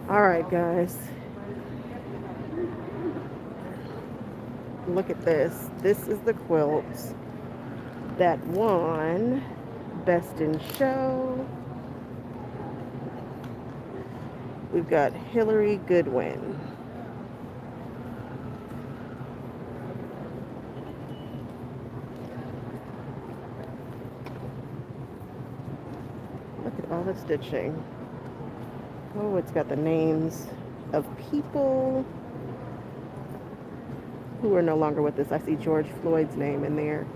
All right, guys. Look at this. This is the quilt that won Best in Show. We've got Hillary Goodwin. Look at all the stitching. Oh, it's got the names of people who are no longer with us. I see George Floyd's name in there.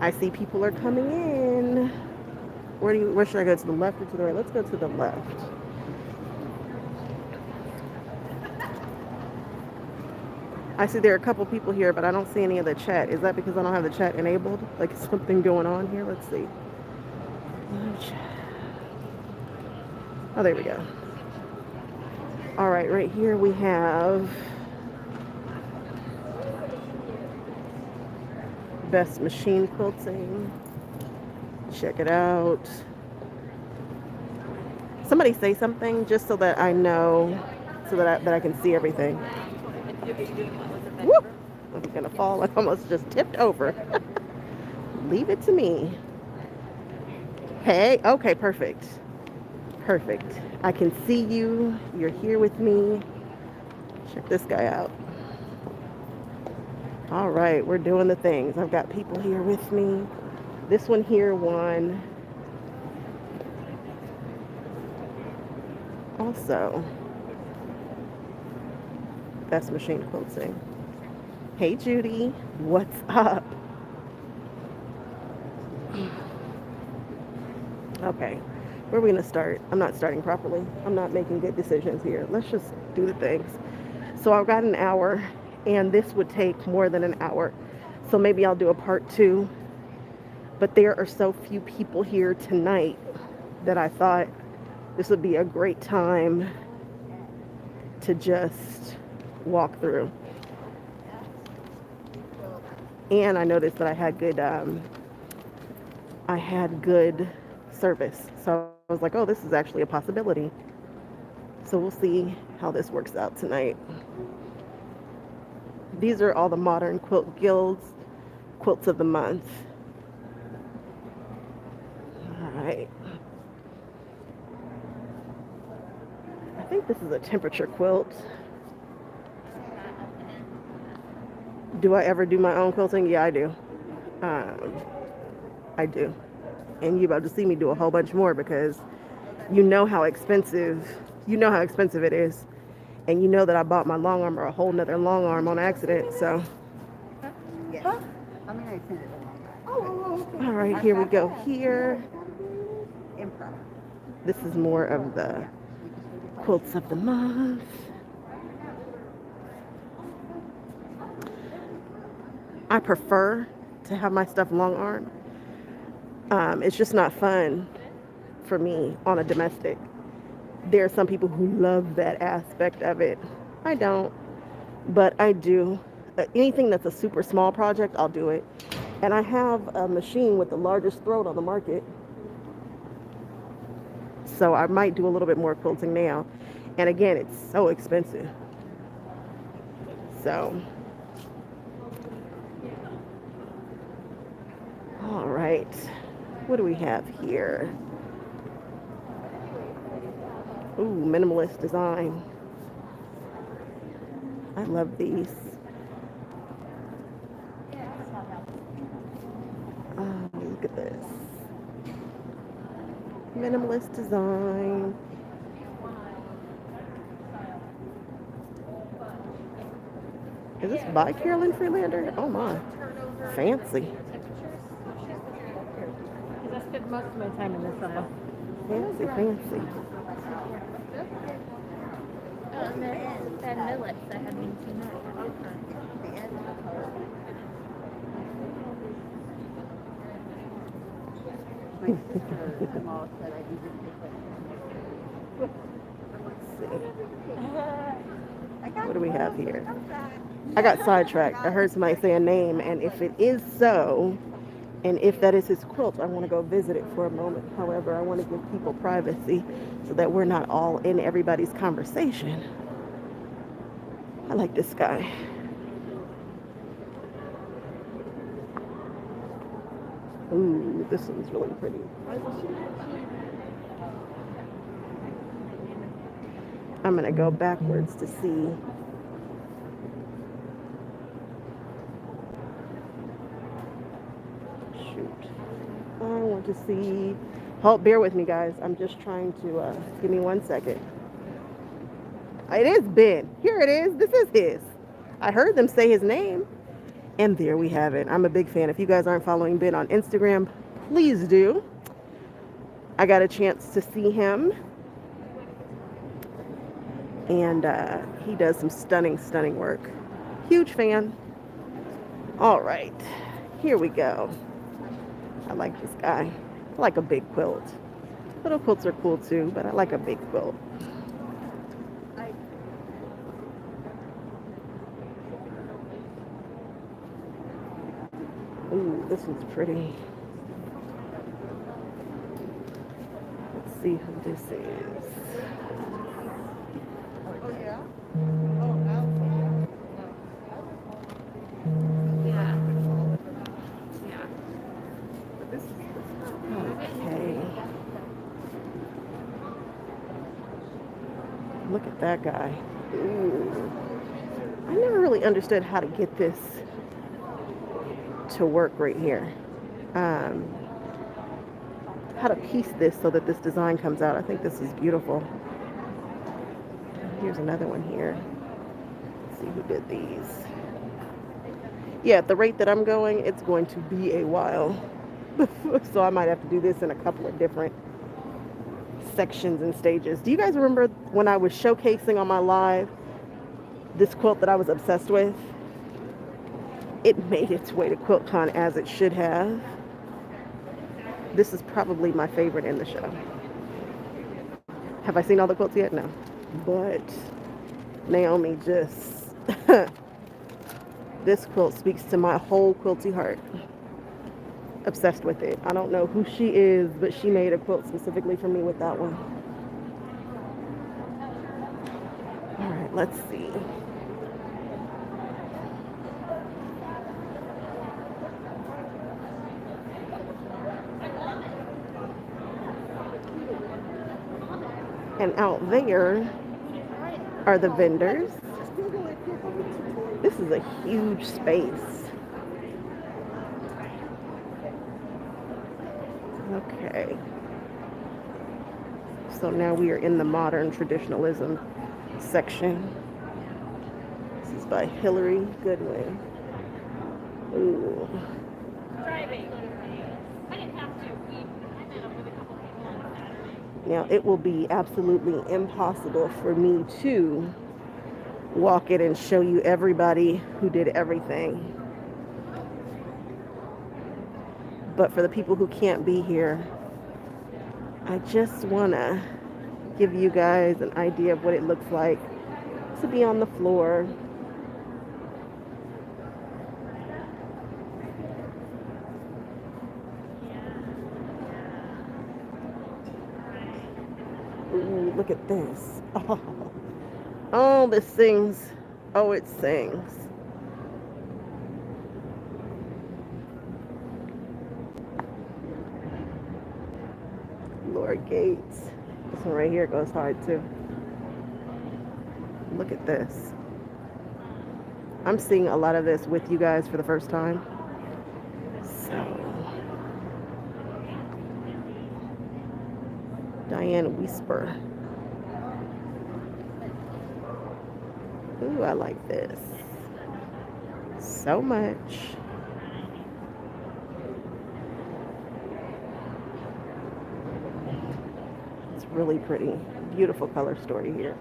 I see people are coming in. Where should I go? To the left or to the right? Let's go to the left. I see there are a couple people here, but I don't see any of the chat. Is that because I don't have the chat enabled? Like something going on here? Let's see. Oh, there we go. All right, right here we have Best Machine Quilting. Check it out. Somebody say something just so that I know, so that I can see everything. Woo! I'm gonna fall. I almost just tipped over. Leave it to me. Hey, okay, perfect. Perfect. I can see you. You're here with me. Check this guy out. All right, we're doing the things. I've got people here with me. This one here won. Also, Best Machine Quilting. Hey, Judy. What's up? Okay, where are we gonna start? I'm not starting properly. I'm not making good decisions here. Let's just do the things. So I've got an hour, and this would take more than an hour. So maybe I'll do a part two. But there are so few people here tonight that I thought this would be a great time to just walk through. And I noticed that I had good service. So I was like, oh, this is actually a possibility. So we'll see how this works out tonight. These are all the Modern Quilt Guild's quilts of the month. All right. I think this is a temperature quilt. Do I ever do my own quilting? Yeah, I do. Um, I do. And you about to see me do a whole bunch more because you know how expensive it is. And you know that I bought my long arm or a whole nother long arm on accident, so. Yes. I mean, I sent it along. All right, here we go here. Improv. This is more of the quilts of the month. I prefer to have my stuff long arm. It's just not fun for me on a domestic. There are some people who love that aspect of it. I don't, but I do. Anything that's a super small project, I'll do it. And I have a machine with the largest throat on the market. So I might do a little bit more quilting now. And again, it's so expensive. So, all right. What do we have here? Ooh, minimalist design. I love these. Oh, look at this. Minimalist design. Is this by Carolyn Freelander? Oh my. Fancy. Because I spent most of my time in the summer. Fancy. And millets I had been tonight. My sister-in-law said I needed to What do we have here? I got sidetracked. I heard somebody say a name, and if it is so, And if that is his quilt, I want to go visit it for a moment. However, I want to give people privacy so that we're not all in everybody's conversation. I like this guy. Ooh, this one's really pretty. I'm going to go backwards to see. Shoot. I want to see. Hold, bear with me, guys. I'm just trying to, give me 1 second. It is Ben. Here it is. This is his. I heard them say his name. And there we have it. I'm a big fan. If you guys aren't following Ben on Instagram, please do. I got a chance to see him. And he does some stunning, stunning work. Huge fan. All right. Here we go. I like this guy. I like a big quilt. Little quilts are cool too, but I like a big quilt. Ooh, this one's pretty. Let's see who this is. Oh, yeah? Yeah. Yeah. Okay. Look at that guy. Ooh. I never really understood how to get this to work right here. How to piece this so that this design comes out. I think this is beautiful. Here's another one here. Let's see who did these. Yeah, at the rate that I'm going, it's going to be a while. So I might have to do this in a couple of different sections and stages. Do you guys remember when I was showcasing on my live this quilt that I was obsessed with? It made its way to QuiltCon as it should have. This is probably my favorite in the show. Have I seen all the quilts yet? No. But Naomi just... this quilt speaks to my whole quilty heart. Obsessed with it. I don't know who she is, but she made a quilt specifically for me with that one. All right, let's see. And out there are the vendors. This is a huge space. Okay. So now we are in the modern traditionalism section. This is by Hillary Goodwin. Ooh. Driving. I didn't have to. I met up with a couple people on Saturday. Now it will be absolutely impossible for me to walk it and show you everybody who did everything. But for the people who can't be here, I just want to give you guys an idea of what it looks like to be on the floor. Ooh, look at this. Oh, this sings. Oh, it sings. Lord Gates. This one right here goes hard too. Look at this. I'm seeing a lot of this with you guys for the first time. So, Diane Whisper. Ooh, I like this so much. It's really pretty. Beautiful color story here.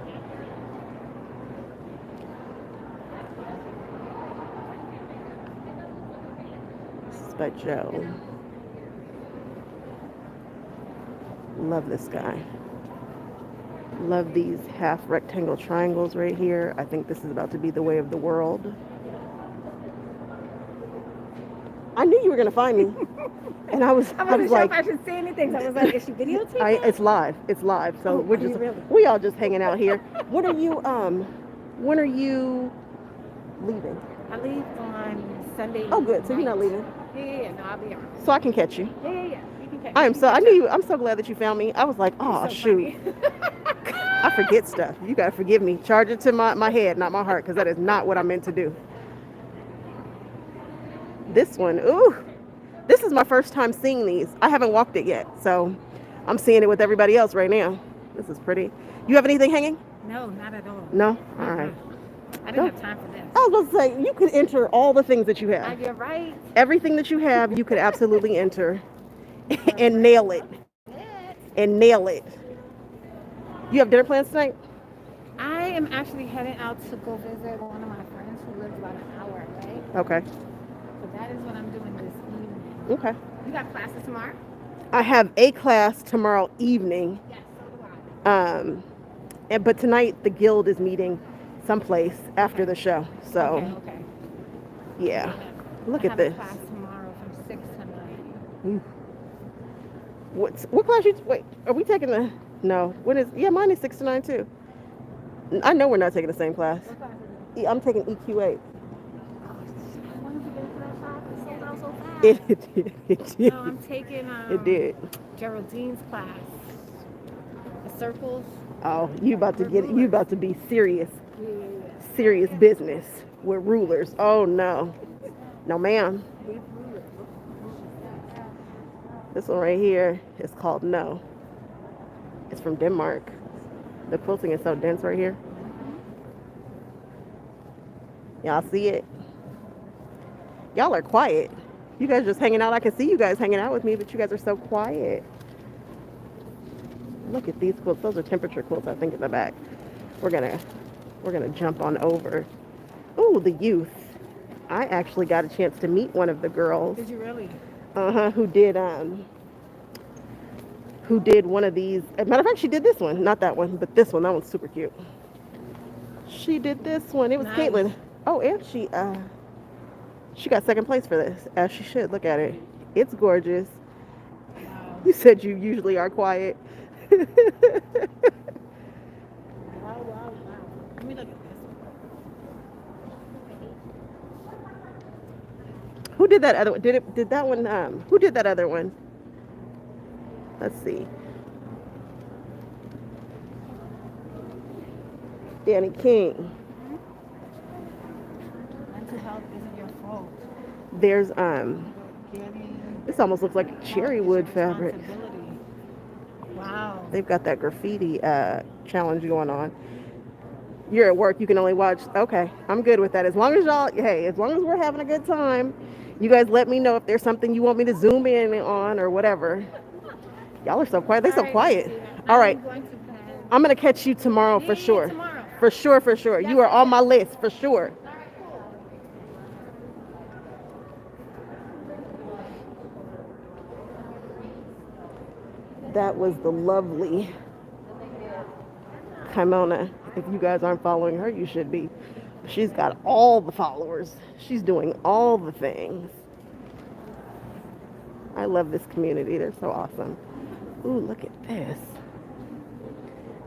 This is by Joe. Love this guy. Love these half rectangle triangles right here. I think this is about to be the way of the world. I I knew you were gonna find me, and I was wasn't sure like, if I should say anything. So I was like, is she videotaping? it's live. It's live. So Oh, we're are you just really? we all just hanging out here. When are you leaving? I leave on Sunday. Oh, good. So you're not night. leaving. Yeah. No, I'll be around. So I can catch you. Yeah. You can catch. I am you so can I catch knew up. you. I'm so glad that you found me. I was like, oh You're so shoot, funny. I forget stuff. You gotta forgive me. Charge it to my head, not my heart, because that is not what I meant to do. This one, ooh, this is my first time seeing these. I haven't walked it yet, so I'm seeing it with everybody else right now. This is pretty. You have anything hanging? No, not at all. No. All right. I didn't have time for this. I was going to say you could enter all the things that you have. You're right. Everything that you have, you could absolutely enter and nail it. And nail it. You have dinner plans tonight? I am actually heading out to go visit one of my friends who lives about an hour away. Okay. So that is what I'm doing this evening. Okay. You got classes tomorrow? I have a class tomorrow evening. Yes, so do I. But tonight the guild is meeting someplace after the show. So Okay. yeah. Look I at have this. a class tomorrow from 6 to 9. What class you wait, are we taking the no, when is mine is 6 to 9 too. I know we're not taking the same class. What class is it? I'm taking EQ8. I wanted to go to that class. It sold out so fast. It did. No, I'm taking It did. Geraldine's class. The circles. Oh, you about to be serious. Yeah. Serious business with rulers. Oh no. No ma'am. This one right here is called No. It's from Denmark. The quilting is so dense right here. Y'all see it? Y'all are quiet. You guys just hanging out. I can see you guys hanging out with me, but you guys are so quiet. Look at these quilts. Those are temperature quilts, I think, in the back. We're gonna jump on over. Oh, the youth. I actually got a chance to meet one of the girls. Did you really? Who did one of these. As a matter of fact, she did this one. Not that one, but this one. That one's super cute. She did this one. It was Nice. Caitlin. Oh, and she got second place for this, as she should. Look at it. It's gorgeous. Wow. You said you usually are quiet. Wow. Let me look at this. Who did that other one? Did that one who did that other one? Let's see. Danny King. Mental health isn't your fault. There's Getting this almost looks like cherry wood fabric. responsibility. Wow. They've got that graffiti challenge going on. You're at work, you can only watch. Okay, I'm good with that. As long as we're having a good time, you guys let me know if there's something you want me to zoom in on or whatever. Y'all are so quiet. They're so quiet. All right. I'm going to catch you tomorrow for sure. Tomorrow. For sure. You are on my list for sure. That was the lovely Kimona. If you guys aren't following her, you should be. She's got all the followers. She's doing all the things. I love this community. They're so awesome. Ooh, look at this.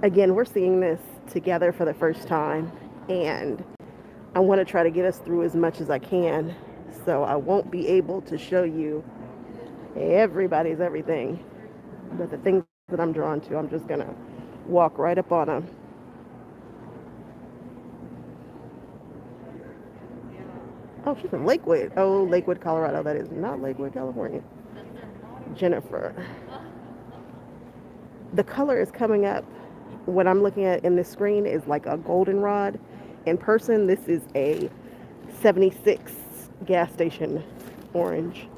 Again, we're seeing this together for the first time, and I want to try to get us through as much as I can. So I won't be able to show you everybody's everything. But the things that I'm drawn to, I'm just going to walk right up on them. Oh, she's from Lakewood. Oh, Lakewood, Colorado. That is not Lakewood, California. Jennifer. The color is coming up. What I'm looking at in this screen is like a goldenrod. In person, this is a 76 gas station orange.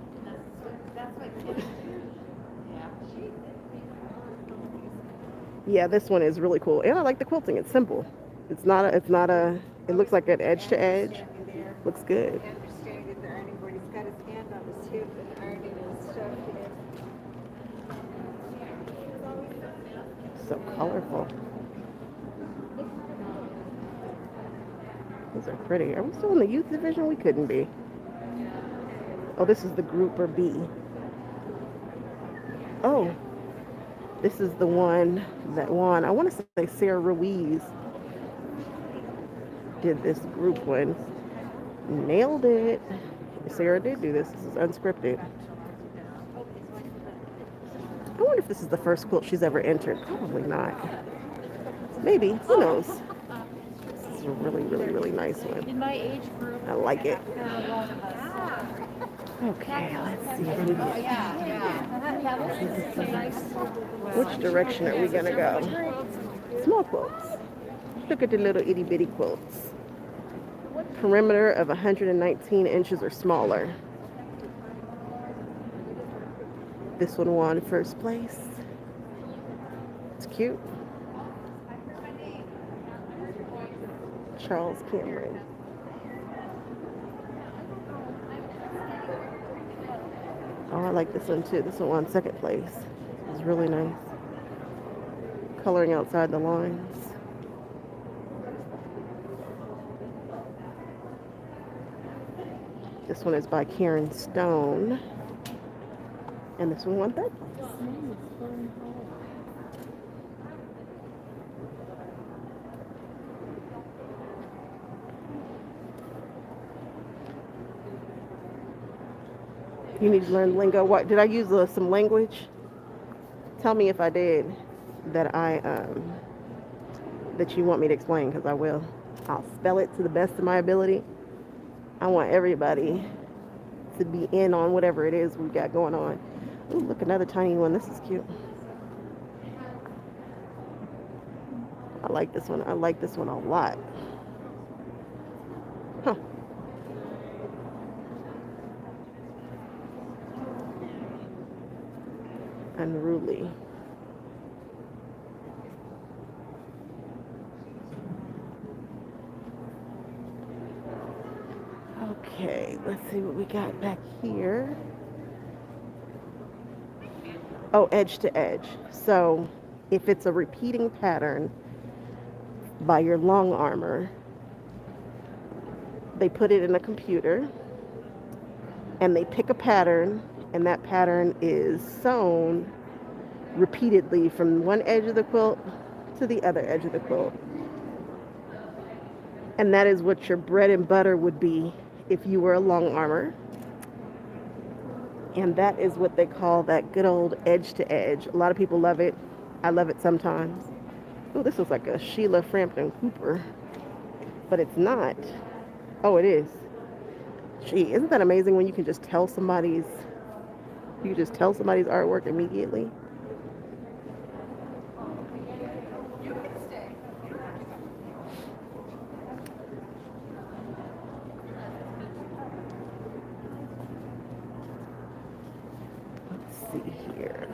Yeah, this one is really cool. And I like the quilting. It's simple. It looks like an edge to edge. Looks good. Understanding the ironing board. He's got his hand on his hip and ironing his stuff here. So colorful. These are pretty. Are we still in the youth division? We couldn't be. Oh, this is the grouper B. Oh, this is the one that won. I want to say Sarah Ruiz did this group one. Nailed it. Sarah did do this. This is unscripted. I wonder if this is the first quilt she's ever entered. Probably not. Maybe. Who knows? This is a really, really, really nice one. In my age group, I like it. there are a lot of us. Okay, let's see. Yeah. Which direction are we gonna go? Small quilts. Look at the little itty bitty quilts. Perimeter of 119 inches or smaller. This one won first place. It's cute. Charles Cameron. Oh, I like this one too. This one won second place. It's really nice. Coloring outside the lines. This one is by Karen Stone. And this one won third place. You need to learn lingo. What did I use some language? Tell me if I did that that you want me to explain, because I will. I'll spell it to the best of my ability. I want everybody to be in on whatever it is we've got going on. Ooh, look, another tiny one. This is cute. I like this one. I like this one a lot. Huh. Unruly. Okay, let's see what we got back here. Oh, edge to edge. So if it's a repeating pattern by your long armor, they put it in a computer and they pick a pattern, and that pattern is sewn repeatedly from one edge of the quilt to the other edge of the quilt. And that is what your bread and butter would be if you were a long armor. And that is what they call that good old edge to edge. A lot of people love it. I love it sometimes. Oh, this looks like a Sheila Frampton Cooper, but it's not. Oh, it is. Gee, isn't that amazing when you can just tell somebody's artwork immediately? Let's see here.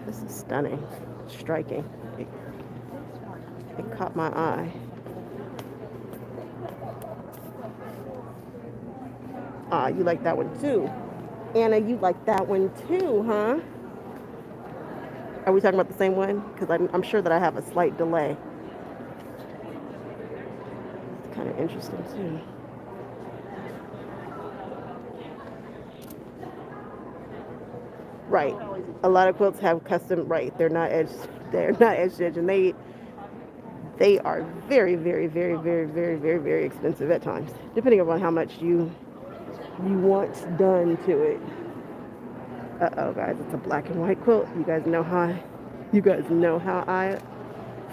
This is stunning, striking. It caught my eye. Ah, you like that one too. Anna, you like that one too, huh? Are we talking about the same one? Because I'm sure that I have a slight delay. It's kind of interesting too. Right. A lot of quilts have custom, right. They're not edge to edge, and they are very, very, very, very, very, very, very expensive at times, depending upon how much you want done to it. Uh-oh, guys, it's a black and white quilt. You guys know how I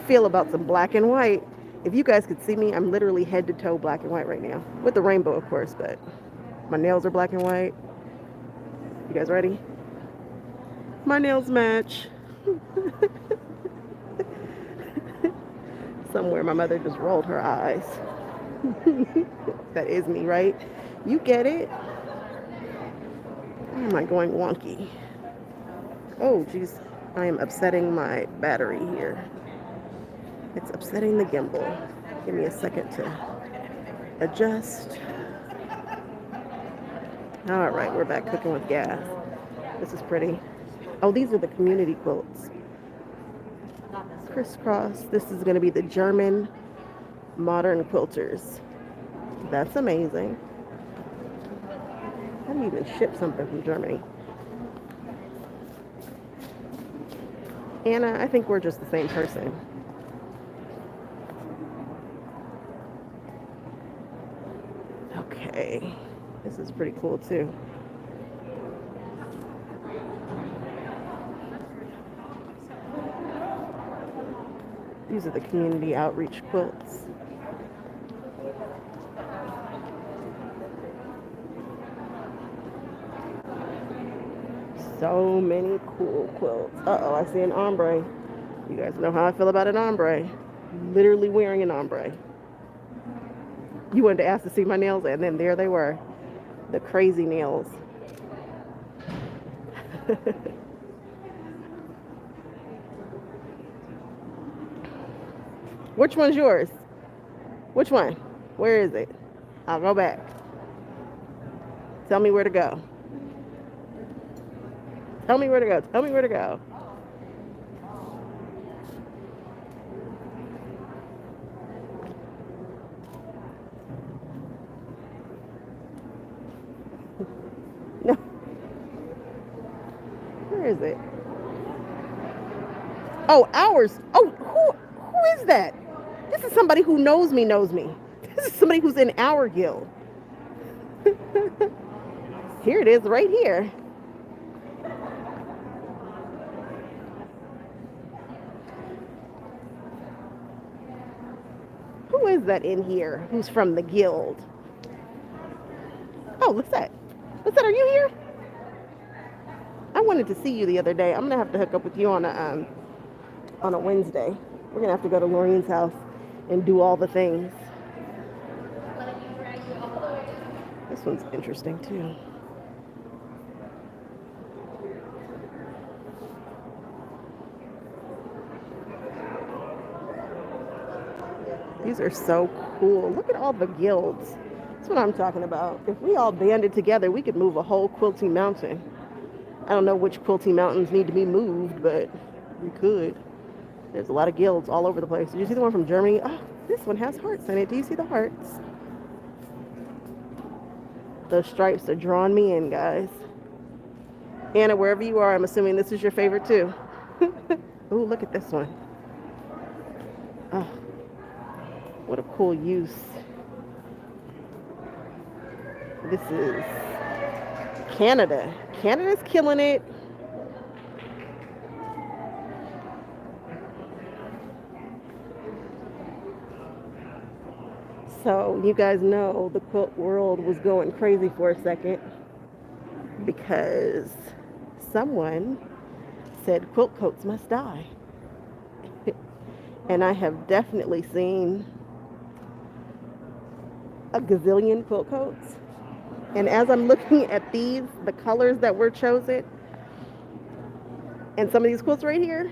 feel about some black and white. If you guys could see me, I'm literally head to toe black and white right now, with the rainbow, of course, but my nails are black and white. You guys ready? My nails match. Somewhere my mother just rolled her eyes. That is me, right? You get it? Why am I going wonky? Oh, geez. I am upsetting my battery here. It's upsetting the gimbal. Give me a second to adjust. All right, we're back cooking with gas. This is pretty. Oh, these are the community quilts. crisscross. This is going to be the German modern quilters. That's amazing. How do you even ship something from Germany? Anna, I think we're just the same person. Okay. This is pretty cool too. These are the community outreach quilts. So many cool quilts. Uh-oh, I see an ombre. You guys know how I feel about an ombre. Literally wearing an ombre. You wanted to ask to see my nails, and then there they were. The crazy nails. Which one's yours? Which one? Where is it? I'll go back. Tell me where to go. Tell me where to go. Tell me where to go. No. Where is it? Oh, ours. Oh, who is that? This is somebody who knows me, knows me. This is somebody who's in our guild. Here it is, right here. Who is that in here who's from the guild? Oh, Lisette. Lisette, are you here? I wanted to see you the other day. I'm gonna have to hook up with you on a Wednesday. We're gonna have to go to Laureen's house and do all the things. This one's interesting too. These are so cool. Look at all the guilds. That's what I'm talking about. If we all banded together, we could move a whole quilting mountain. I don't know which quilting mountains need to be moved, but we could. There's a lot of guilds all over the place. Did you see the one from Germany? Oh, this one has hearts in it. Do you see the hearts? Those stripes are drawing me in, guys. Anna, wherever you are, I'm assuming this is your favorite too. Ooh, look at this one. Oh, what a cool use. This is Canada. Canada's killing it. So you guys know the quilt world was going crazy for a second because someone said quilt coats must die. And I have definitely seen a gazillion quilt coats. And as I'm looking at these, the colors that were chosen, and some of these quilts right here,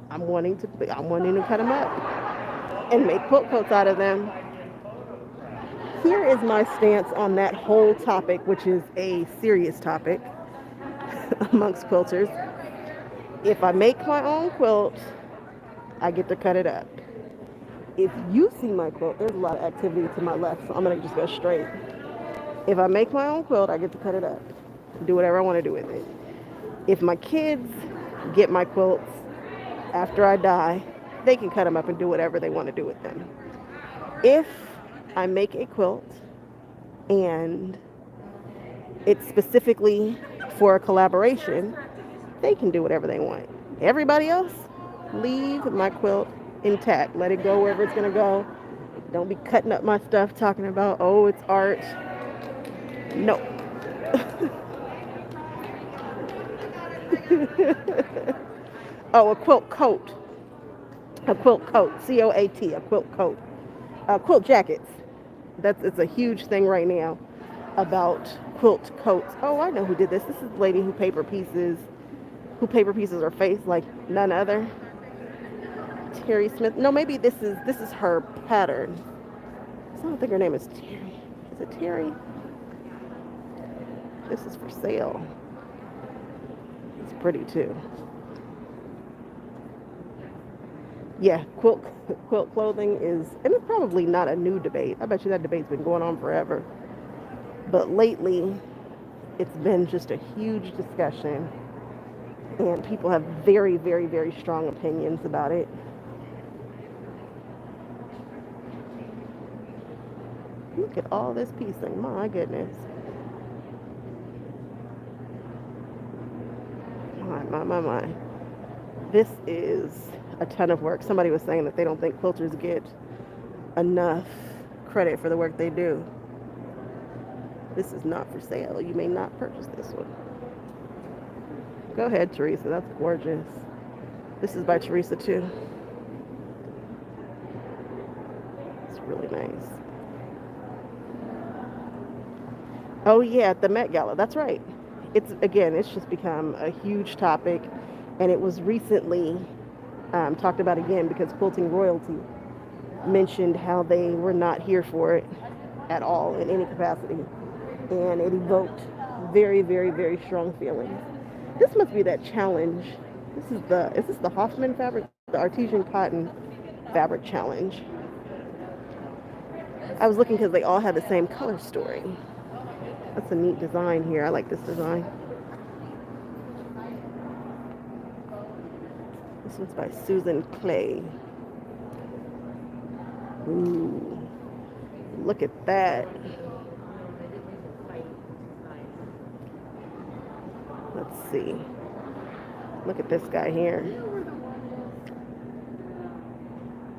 I'm wanting to cut them up and make quilt coats out of them. Here is my stance on that whole topic, which is a serious topic amongst quilters. If I make my own quilt, I get to cut it up. If you see my quilt, there's a lot of activity to my left, so I'm gonna just go straight. If I make my own quilt, I get to cut it up, do whatever I want to do with it. If my kids get my quilts after I die, they can cut them up and do whatever they want to do with them. If I make a quilt and it's specifically for a collaboration, they can do whatever they want. Everybody else, leave my quilt intact. Let it go wherever it's going to go. Don't be cutting up my stuff talking about, oh, it's art. No. Oh, a quilt coat. A quilt coat. C-O-A-T, a quilt coat. Quilt jackets. It's a huge thing right now about quilt coats. Oh, I know who did this. This is the lady who paper pieces her face like none other. Terry Smith. No, maybe this is her pattern. I don't think her name is Terry. Is it Terry? This is for sale. It's pretty too. Yeah, quilt clothing is, and it's probably not a new debate. I bet you that debate's been going on forever. But lately, it's been just a huge discussion, and people have very, very, very strong opinions about it. Look at all this piecing. My goodness. My. This is a ton of work. Somebody was saying that they don't think quilters get enough credit for the work they do. This is not for sale. You may not purchase this one. Go ahead, Teresa. That's gorgeous. This is by Teresa, too. It's really nice. Oh, yeah, at the Met Gala. That's right. It's just become a huge topic. And it was recently talked about again because Quilting Royalty mentioned how they were not here for it at all in any capacity. And it evoked very, very, very strong feelings. This must be that challenge. Is this the Hoffman fabric? The artesian cotton fabric challenge. I was looking because they all had the same color story. That's a neat design here. I like this design. This one's by Susan Clay. Ooh, look at that. Let's see. Look at this guy here.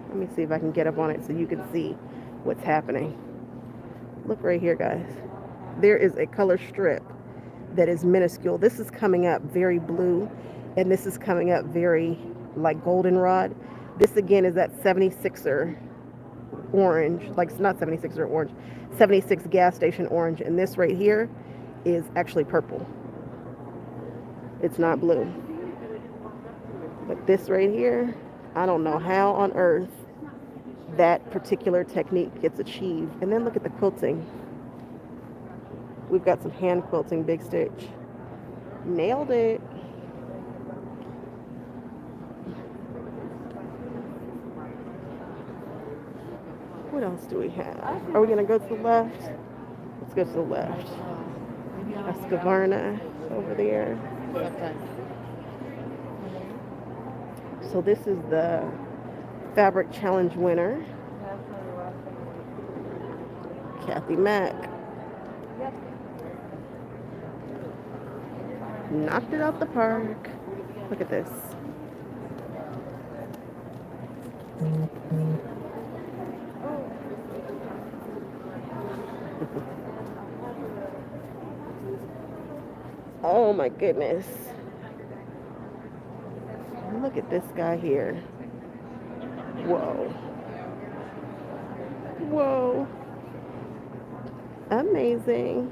Let me see if I can get up on it so you can see what's happening. Look right here, guys. There is a color strip that is minuscule. This is coming up very blue, and this is coming up very like goldenrod. This again is that 76er orange, like it's not 76er orange, 76 gas station orange, and this right here is actually purple. It's not blue. But this right here, I don't know how on earth that particular technique gets achieved. And then look at the quilting. We've got some hand quilting big stitch. Nailed it. What else do we have? Are we going to go to the left? Let's go to the left. Escavarna over there. So this is the Fabric Challenge winner, Kathy Mack. Knocked it out the park. Look at this. Oh my goodness. Look at this guy here. Whoa. Whoa. Amazing.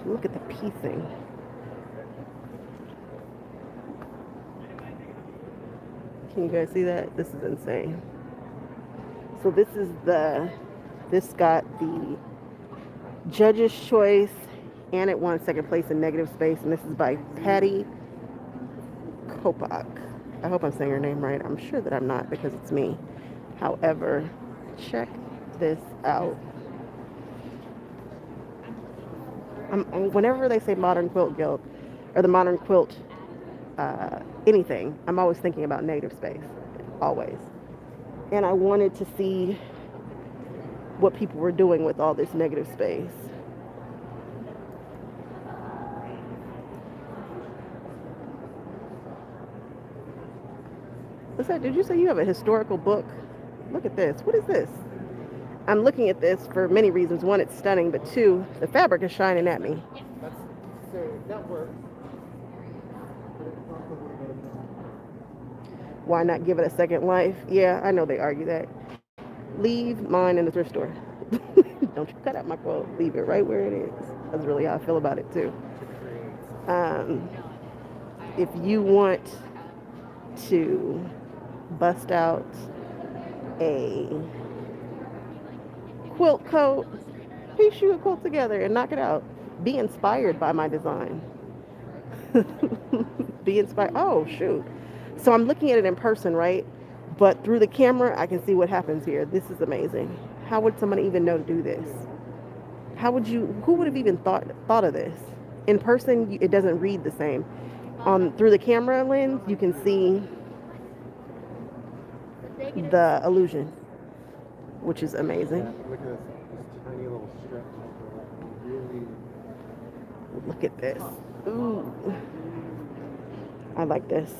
Look at the piecing. Can you guys see that? This is insane. So this got the judge's choice, and it won second place in negative space, and this is by Patty Kopak. I hope I'm saying her name right. I'm sure that I'm not because it's me. However, check this out. Whenever they say Modern Quilt Guild or the Modern Quilt anything, I'm always thinking about negative space. Always. And I wanted to see what people were doing with all this negative space. What's that? Did you say you have a historical book? Look at this. What is this? I'm looking at this for many reasons. One, it's stunning, but two, the fabric is shining at me. That works. Why not give it a second life? Yeah, I know they argue that. Leave mine in the thrift store. Don't you cut out my quote. Leave it right where it is. That's really how I feel about it too. If you want to bust out a quilt coat, piece you a quilt together and knock it out. Be inspired by my design. be inspired. Oh, shoot. So I'm looking at it in person, right? But through the camera, I can see what happens here. This is amazing. How would someone even know to do this? How would you, who would have even thought of this? In person, it doesn't read the same. Through the camera lens, you can see the illusion, which is amazing. Yeah, look at this tiny little strip. Really. Look at this. Ooh. I like this.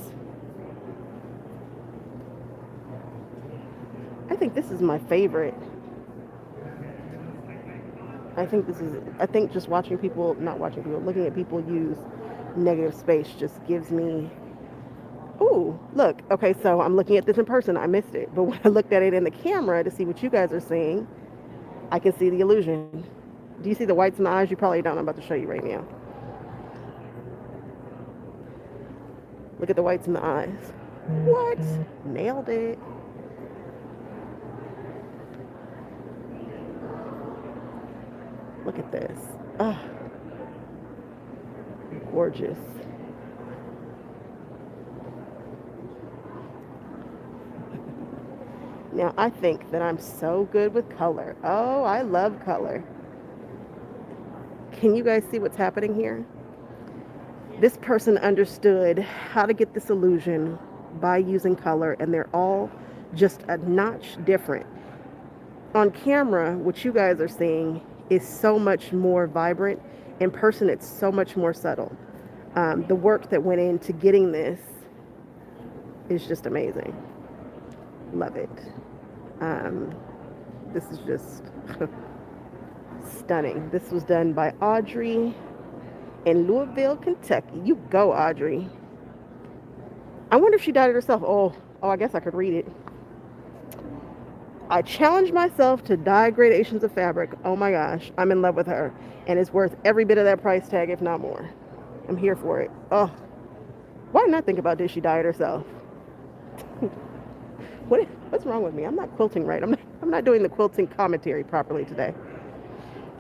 I think this is my favorite. I think just watching people, not watching people, looking at people use negative space just gives me, ooh, look. Okay, so I'm looking at this in person. I missed it. But when I looked at it in the camera to see what you guys are seeing, I can see the illusion. Do you see the whites in the eyes? You probably don't. I'm about to show you right now. Look at the whites in the eyes. What? Nailed it. Look at this. Ah, gorgeous. Now, I think that I'm so good with color. Oh, I love color. Can you guys see what's happening here? This person understood how to get this illusion by using color, and they're all just a notch different. On camera, what you guys are seeing is so much more vibrant. In person, it's so much more subtle. The work that went into getting this is just amazing. Love it. This is just stunning. This was done by Audrey in Louisville, Kentucky. You go, Audrey. I wonder if she dyed it herself. Oh, I guess I could read it. I challenge myself to dye gradations of fabric. Oh my gosh, I'm in love with her. And it's worth every bit of that price tag, if not more. I'm here for it. Oh, why didn't I think about this? She dyed it herself. What's wrong with me? I'm not quilting right. I'm not doing the quilting commentary properly today.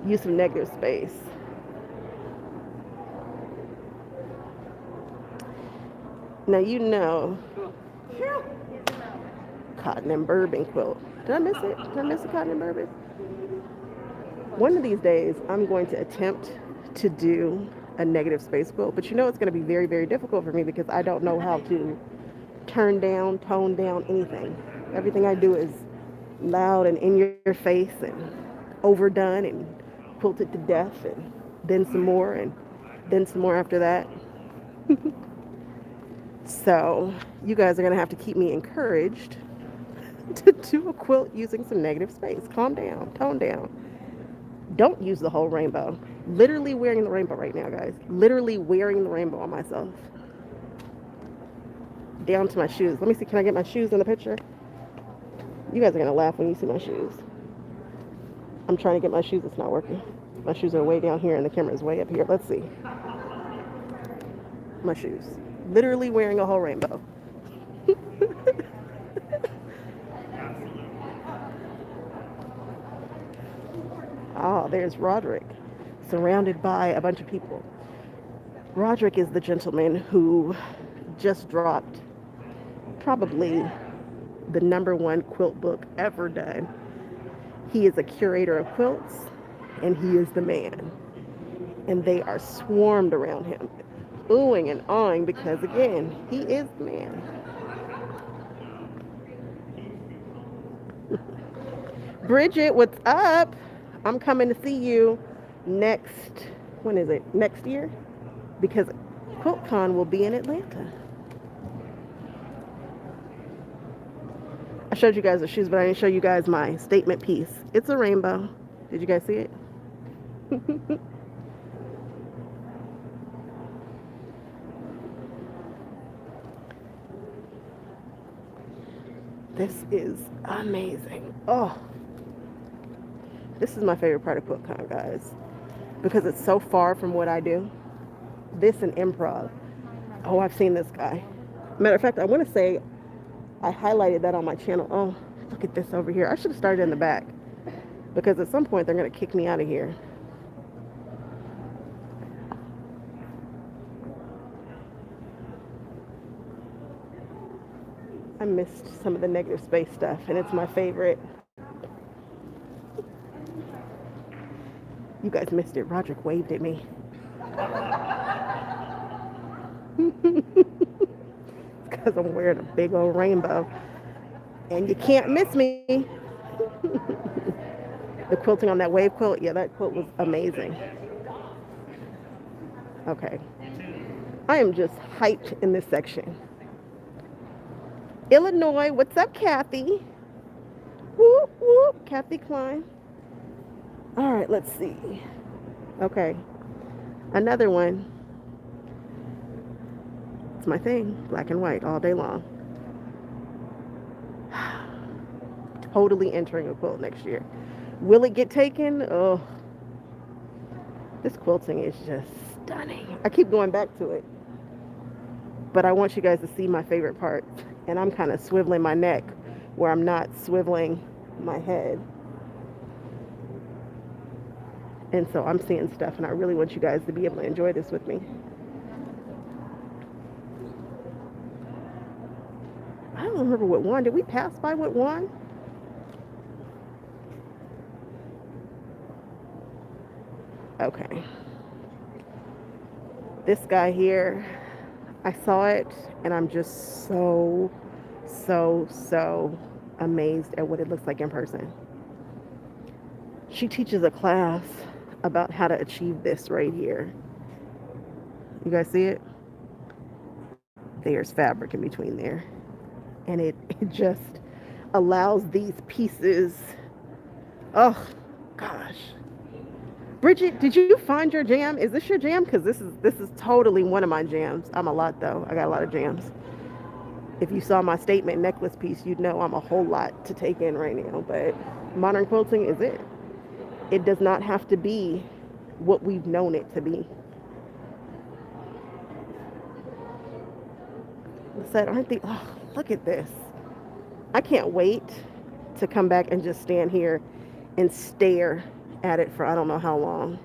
Use some negative space. Now you know, cotton and bourbon quilt. Did I miss it? Did I miss the cotton and bourbon? One of these days, I'm going to attempt to do a negative space quilt, but you know it's going to be very, very difficult for me because I don't know how to turn down, tone down anything. Everything I do is loud and in your face and overdone and quilted to death, and then some more, and then some more after that. So you guys are going to have to keep me encouraged to do a quilt using some negative space. Calm down, tone down. Don't use the whole rainbow. Literally wearing the rainbow right now, guys. Literally wearing the rainbow on myself. Down to my shoes. Let me see, can I get my shoes in the picture? You guys are going to laugh when you see my shoes. I'm trying to get my shoes, it's not working. My shoes are way down here and the camera is way up here. Let's see. My shoes. Literally wearing a whole rainbow. Oh, there's Roderick, surrounded by a bunch of people. Roderick is the gentleman who just dropped probably the #1 quilt book ever done. He is a curator of quilts, and he is the man. And they are swarmed around him, oohing and awing because, again, he is the man. Bridget, what's up? I'm coming to see you next, when is it? Next year? Because QuiltCon will be in Atlanta. I showed you guys the shoes, but I didn't show you guys my statement piece. It's a rainbow. Did you guys see it? This is amazing. Oh, this is my favorite part of QuiltCon, guys, because it's so far from what I do. This and improv. Oh, I've seen this guy. Matter of fact, I want to say I highlighted that on my channel. Oh, look at this over here. I should have started in the back because at some point they're going to kick me out of here. I missed some of the negative space stuff, and it's my favorite. You guys missed it. Roderick waved at me. Because I'm wearing a big old rainbow. And you can't miss me. The quilting on that wave quilt, yeah, that quilt was amazing. Okay. I am just hyped in this section. Illinois, what's up, Kathy? Whoop, whoop, Kathy Klein. All right, let's see. Okay, another one. It's my thing, black and white all day long. Totally entering a quilt next year. Will it get taken? Oh, this quilting is just stunning. I keep going back to it, but I want you guys to see my favorite part. And I'm kind of swiveling my neck where I'm not swiveling my head. And so I'm seeing stuff, and I really want you guys to be able to enjoy this with me. I don't remember what one. Did we pass by what one? Okay. This guy here, I saw it, and I'm just so amazed at what it looks like in person. She teaches a class about how to achieve this right here. You guys see it? There's fabric in between there. And it just allows these pieces. Oh, gosh. Bridget, did you find your jam? Is this your jam? Because this is totally one of my jams. I'm a lot, though. I got a lot of jams. If you saw my statement necklace piece, you'd know I'm a whole lot to take in right now. But modern quilting is it. It does not have to be what we've known it to be. I said, aren't they? Oh, look at this. I can't wait to come back and just stand here and stare at it for I don't know how long.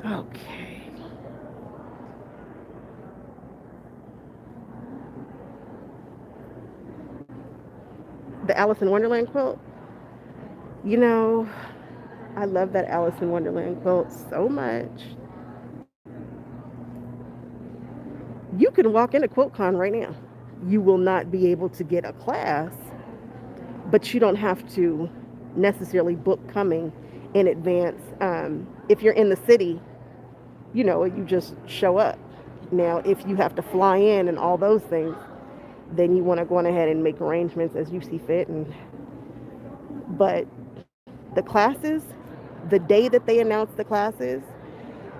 Okay. The Alice in Wonderland quilt. You know, I love that Alice in Wonderland quilt so much. You can walk into QuiltCon right now. You will not be able to get a class, but you don't have to necessarily book coming in advance. If you're in the city, you know, you just show up. Now, if you have to fly in and all those things, then you want to go on ahead and make arrangements as you see fit. But the classes, the day that they announce the classes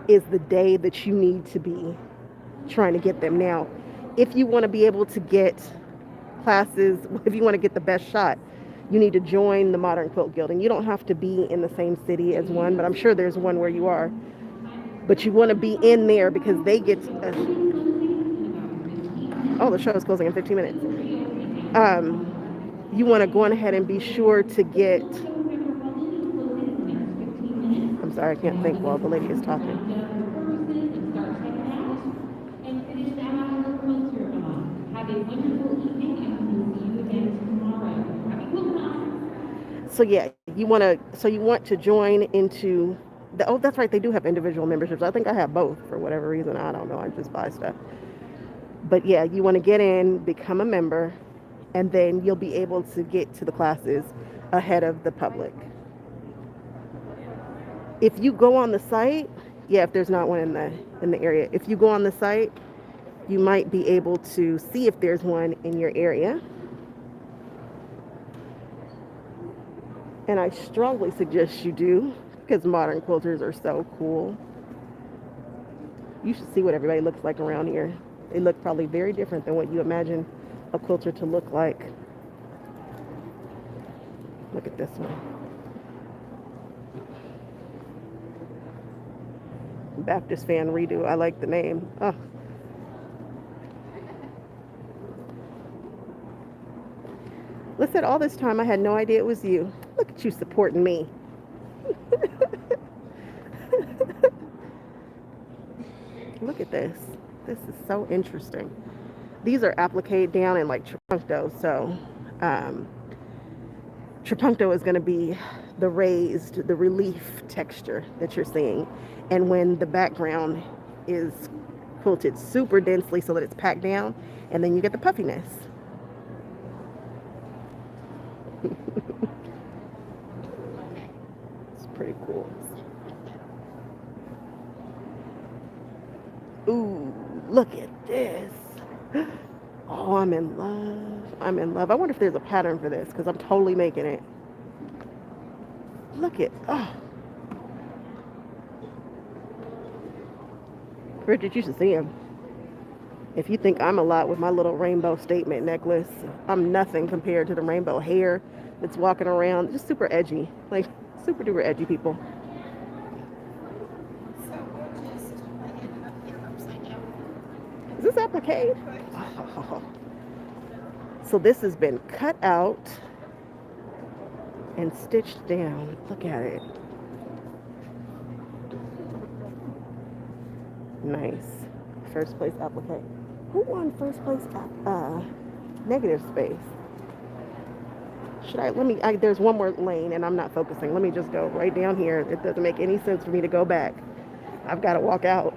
is the day that you need to be trying to get them. Now, if you want to be able to get classes, if you want to get the best shot, you need to join the Modern Quilt Guild. And you don't have to be in the same city as one, but I'm sure there's one where you are. But you want to be in there because they get oh, the show is closing in 15 minutes. You want to go on ahead and be sure to get, I'm sorry, I can't think while the lady is talking. So yeah, you want to join into the, oh, that's right, they do have individual memberships. I think I have both for whatever reason. I don't know. I just buy stuff. But yeah, you want to get in, become a member, and then you'll be able to get to the classes ahead of the public. If you go on the site, yeah, if there's not one in the area, if you go on the site, you might be able to see if there's one in your area. And I strongly suggest you do, because modern quilters are so cool. You should see what everybody looks like around here. They look probably very different than what you imagine a quilter to look like. Look at this one. Baptist Fan Redo. I like the name. Oh. Listen, all this time I had no idea it was you. Look at you supporting me. this. This is so interesting. These are appliqued down in like trapuncto. So um, trapuncto is going to be the raised, the relief texture that you're seeing. And when the background is quilted super densely so that it's packed down, and then you get the puffiness. It's pretty cool. Ooh, look at this. Oh, I'm in love. I'm in love. I wonder if there's a pattern for this because I'm totally making it. Look at, oh. Bridget, you should see him. If you think I'm a lot with my little rainbow statement necklace, I'm nothing compared to the rainbow hair that's walking around. Just super edgy. Like, super duper edgy people. Is this applique? Oh. So this has been cut out and stitched down. Look at it. Nice. First place applique. Who won first place negative space? Should I, let me, there's one more lane and I'm not focusing. Let me just go right down here. It doesn't make any sense for me to go back. I've got to walk out.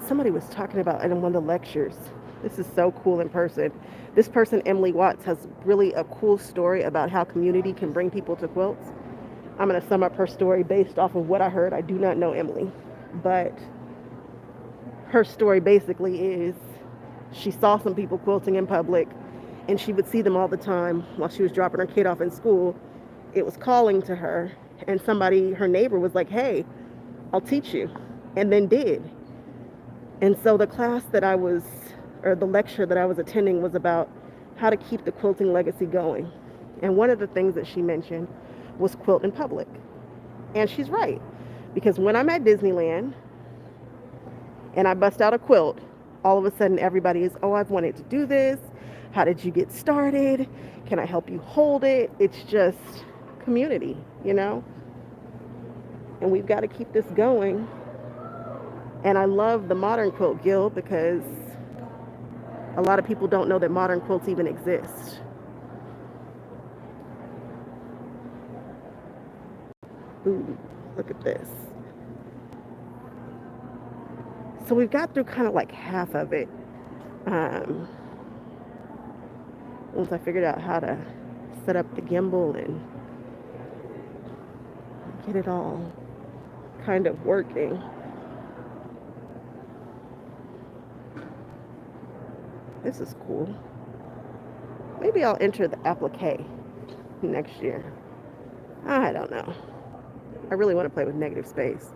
Somebody was talking about it in one of the lectures. This is so cool in person. This person, Emily Watts, has really a cool story about how community can bring people to quilts. I'm going to sum up her story based off of what I heard. I do not know Emily, but her story basically is she saw some people quilting in public and she would see them all the time while she was dropping her kid off in school. It was calling to her, and somebody, her neighbor, was like, hey, I'll teach you, and then did. And so the class that I was, or the lecture that I was attending, was about how to keep the quilting legacy going. And one of the things that she mentioned was quilt in public. And she's right, because when I'm at Disneyland and I bust out a quilt, all of a sudden everybody is, oh, I've wanted to do this. How did you get started? Can I help you hold it? It's just community, you know? And we've got to keep this going. And I love the Modern Quilt Guild because a lot of people don't know that modern quilts even exist. Ooh, look at this. So we've got through kind of like half of it. Once I figured out how to set up the gimbal and get it all kind of working. This is cool. Maybe I'll enter the applique next year. I don't know. I really want to play with negative space.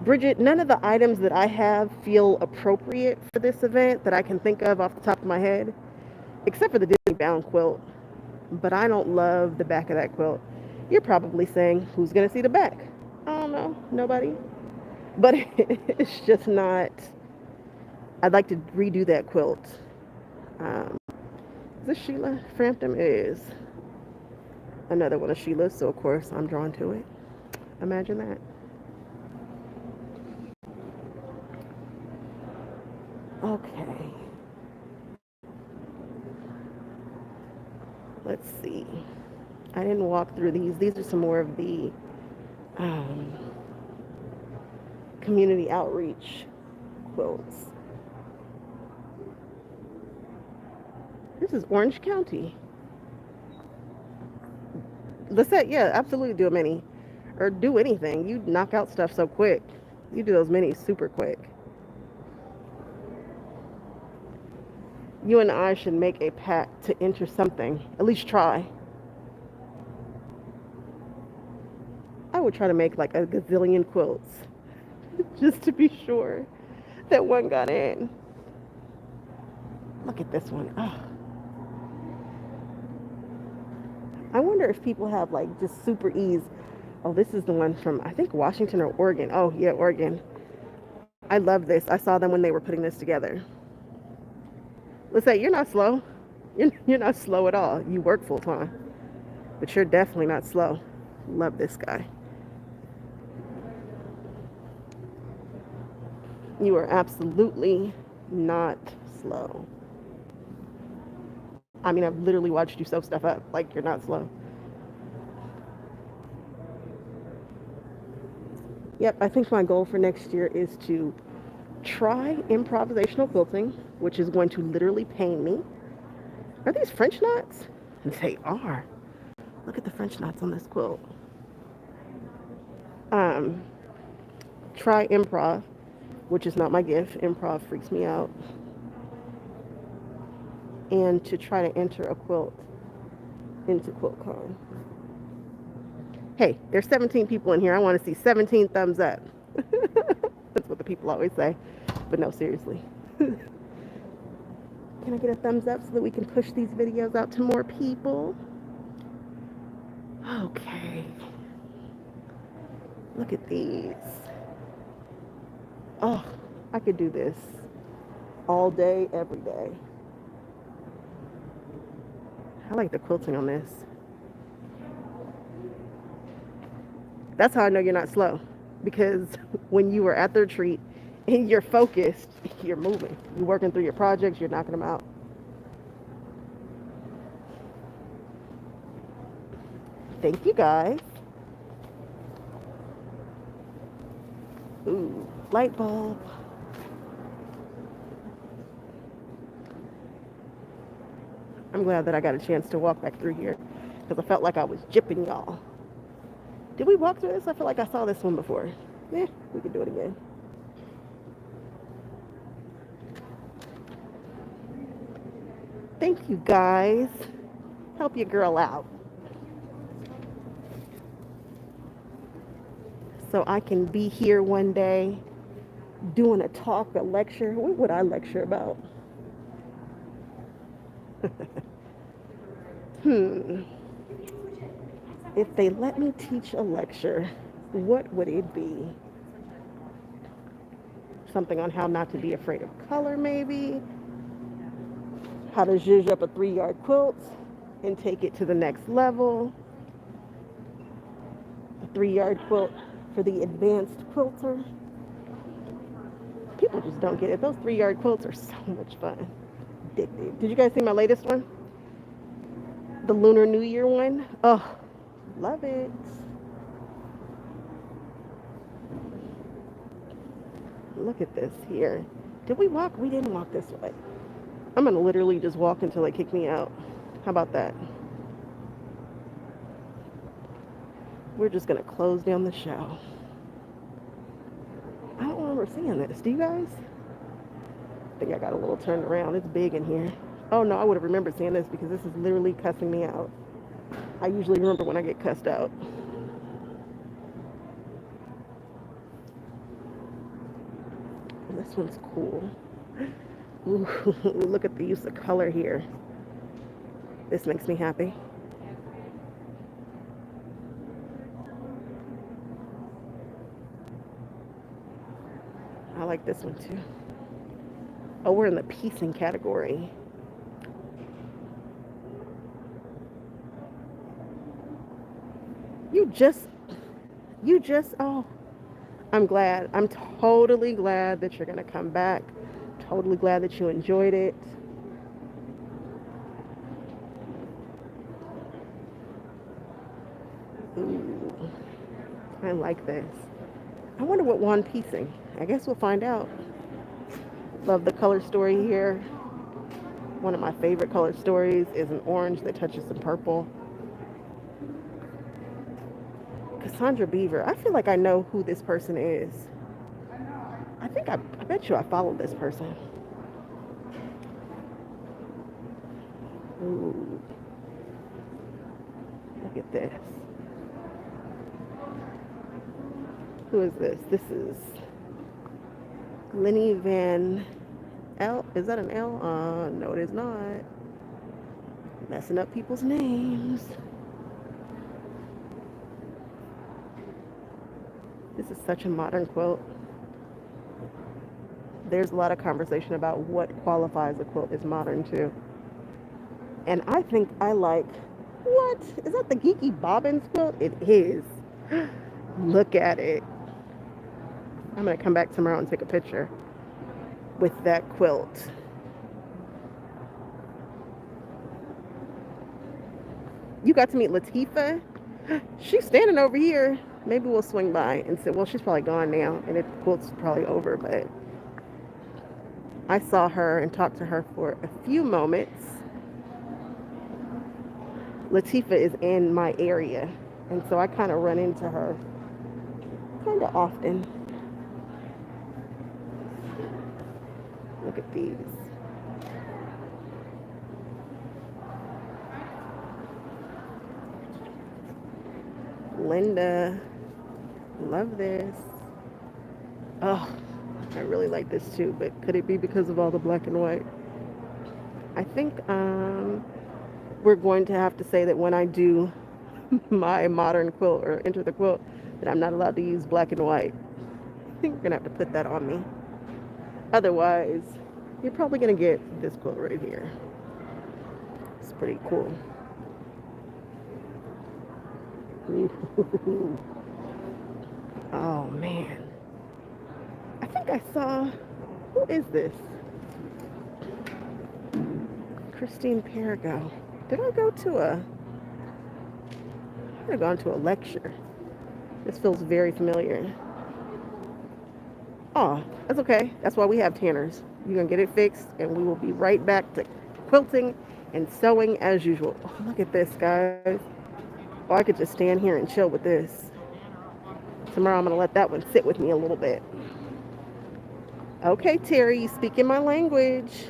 Bridget, none of the items that I have feel appropriate for this event that I can think of off the top of my head, except for the Disney bound quilt. But I don't love the back of that quilt. You're probably saying, who's going to see the back? I don't know. Nobody. But it's just not... I'd like to redo that quilt. Is this Sheila Frampton? It is. Another one of Sheila's, so of course I'm drawn to it. Imagine that. Okay. Let's see. I didn't walk through these. These are some more of the community outreach quilts. This is Orange County. Lisette, yeah, absolutely do a mini. Or do anything. You knock out stuff so quick. You do those minis super quick. You and I should make a pact to enter something. At least try. I would try to make like a gazillion quilts. Just to be sure that one got in. Look at this one. Oh. I wonder if people have like just super ease. Oh, this is the one from, I think, Washington or Oregon. Oh, yeah, Oregon. I love this. I saw them when they were putting this together. Let's say you're not slow. You're not slow at all. You work full time, but you're definitely not slow. Love this guy. You are absolutely not slow. I mean, I've literally watched you sew stuff up. Like, you're not slow. Yep, I think my goal for next year is to try improvisational quilting, which is going to literally pain me. Are these French knots? They are. Look at the French knots on this quilt. Um, Try improv, which is not my gift. Improv freaks me out. And to try to enter a quilt into QuiltCon. Hey, there's 17 people in here. I want to see 17 thumbs up. That's what the people always say. But no, seriously. Can I get a thumbs up so that we can push these videos out to more people? Okay. Look at these. Oh, I could do this all day, every day. I like the quilting on this. That's how I know you're not slow. Because when you are at the retreat and you're focused, you're moving. You're working through your projects, you're knocking them out. Thank you guys. Ooh, light bulb. I'm glad that I got a chance to walk back through here because I felt like I was jipping y'all. Did we walk through this? I feel like I saw this one before. Yeah, we could do it again. Thank you guys. Help your girl out. So I can be here one day doing a talk, a lecture. What would I lecture about? If they let me teach a lecture, what would it be? Something on how not to be afraid of color, maybe. How to zhuzh up a 3-yard quilt and take it to the next level. A 3-yard quilt for the advanced quilter. People just don't get it. Those 3-yard quilts are so much fun. Addictive. Did you guys see my latest one? The Lunar New Year one? Oh, love it. Look at this here. Did we walk? We didn't walk this way. I'm going to literally just walk until they kick me out. How about that? We're just going to close down the show. I don't remember seeing this. Do you guys? I think I got a little turned around. It's big in here. Oh no, I would have remembered seeing this because this is literally cussing me out. I usually remember when I get cussed out. This one's cool. Ooh, look at the use of color here. This makes me happy. I like this one too. Oh, we're in the piecing category. Oh, I'm glad. I'm totally glad that you're going to come back. Totally glad that you enjoyed it. Ooh, I like this. I wonder what wand piecing. I guess we'll find out. Love the color story here. One of my favorite color stories is an orange that touches some purple. Cassandra Beaver. I feel like I know who this person is. I bet you I followed this person. Ooh. Look at this. Who is this? This is Lenny Van L. Is that an L? No, it is not. Messing up people's names. This is such a modern quilt. there's a lot of conversation about what qualifies a quilt as modern too. And I think I like, what? Is that the Geeky Bobbins quilt? It is. Look at it. I'm going to come back tomorrow and take a picture with that quilt. You got to meet Latifah? She's standing over here. Maybe we'll swing by and say, well, she's probably gone now, and the quilt's probably over, but I saw her and talked to her for a few moments. Latifah is in my area, and so I kind of run into her kind of often. Look at these. Linda, love this. Oh, I really like this too, but could it be because of all the black and white? I think we're going to have to say that when I do my modern quilt or enter the quilt, that I'm not allowed to use black and white. I think we're gonna have to put that on me. Otherwise, you're probably gonna get this quilt right here. It's pretty cool. Ooh. Oh man. I think I saw, who is this? Christine Perigo. Did I go to I might have gone to a lecture. This feels very familiar. Oh, that's okay. That's why we have tanners. You're gonna get it fixed and we will be right back to quilting and sewing as usual. Oh, look at this, guys. Oh, I could just stand here and chill with this. Tomorrow I'm gonna let that one sit with me a little bit. Okay, Terry, you speaking my language.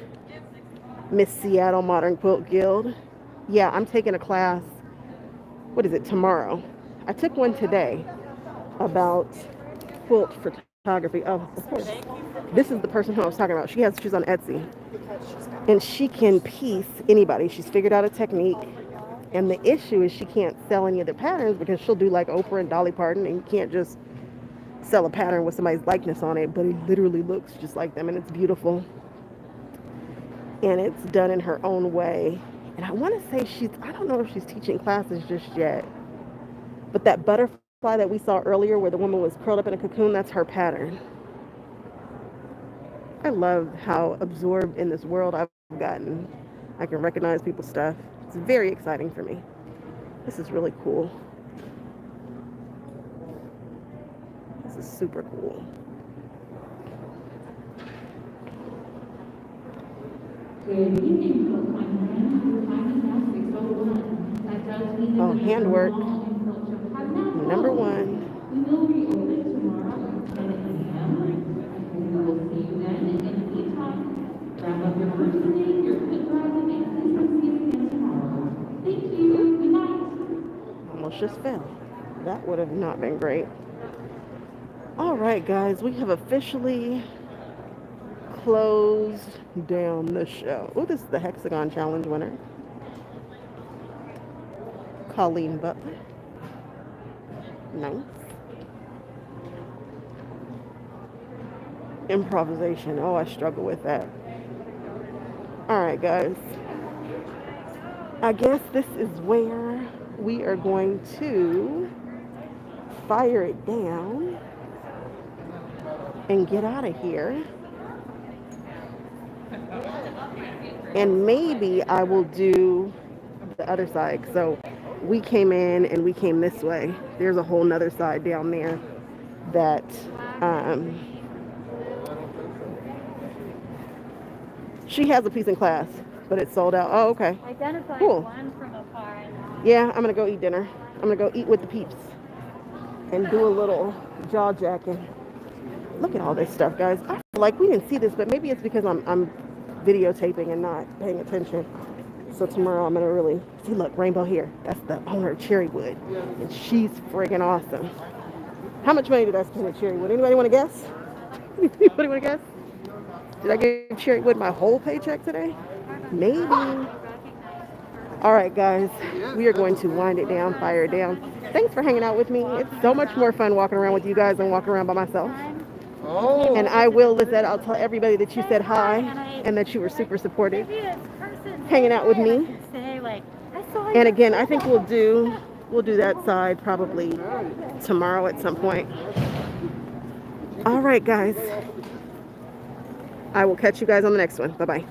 Miss Seattle Modern Quilt Guild. Yeah, I'm taking a class, what is it, tomorrow? I took one today about quilt photography. Oh, of course. This is the person who I was talking about. She's on Etsy. And she can piece anybody. She's figured out a technique. And the issue is she can't sell any of the patterns because she'll do like Oprah and Dolly Parton, and you can't just sell a pattern with somebody's likeness on it, but it literally looks just like them, and it's beautiful. And it's done in her own way. And I want to say I don't know if she's teaching classes just yet, but that butterfly that we saw earlier where the woman was curled up in a cocoon, that's her pattern. I love how absorbed in this world I've gotten. I can recognize people's stuff. It's very exciting for me. This is really cool. This is super cool. Oh, handwork. Number one. We will reopen tomorrow at 10 a.m. We will see you then, and in the meantime, wrap up your personally, your quick rising, and please come see us again tomorrow. Thank you. Good night. Almost just fell. That would have not been great. All right, guys, we have officially closed down the show. Oh, this is the Hexagon Challenge winner, Colleen Butler. Nice. Improvisation. Oh, I struggle with that. All right, guys. I guess this is where we are going to fire it down and get out of here. And maybe I will do the other side. So we came in and we came this way. There's a whole nother side down there that she has a piece in class, but it's sold out. Oh, okay. Identify Cool. one from afar and Yeah, I'm gonna go eat dinner. I'm gonna go eat with the peeps and do a little jaw jacking. Look at all this stuff, guys. I feel like we didn't see this, but maybe it's because I'm videotaping and not paying attention. So tomorrow I'm gonna really see. Look, rainbow here. That's the owner of Cherrywood, and she's friggin' awesome. How much money did I spend at Cherrywood? Anybody want to guess? Anybody want to guess? Did I give Cherrywood my whole paycheck today? Maybe. All right, guys, we are going to wind it down, fire it down. Thanks for hanging out with me. It's so much more fun walking around with you guys than walking around by myself. Oh. And I will, Lizette, I'll tell everybody that you said hi and that you were super supportive, hanging out with me. Say like, I saw you. And again, I think we'll do that side probably tomorrow at some point. All right, guys. I will catch you guys on the next one. Bye-bye.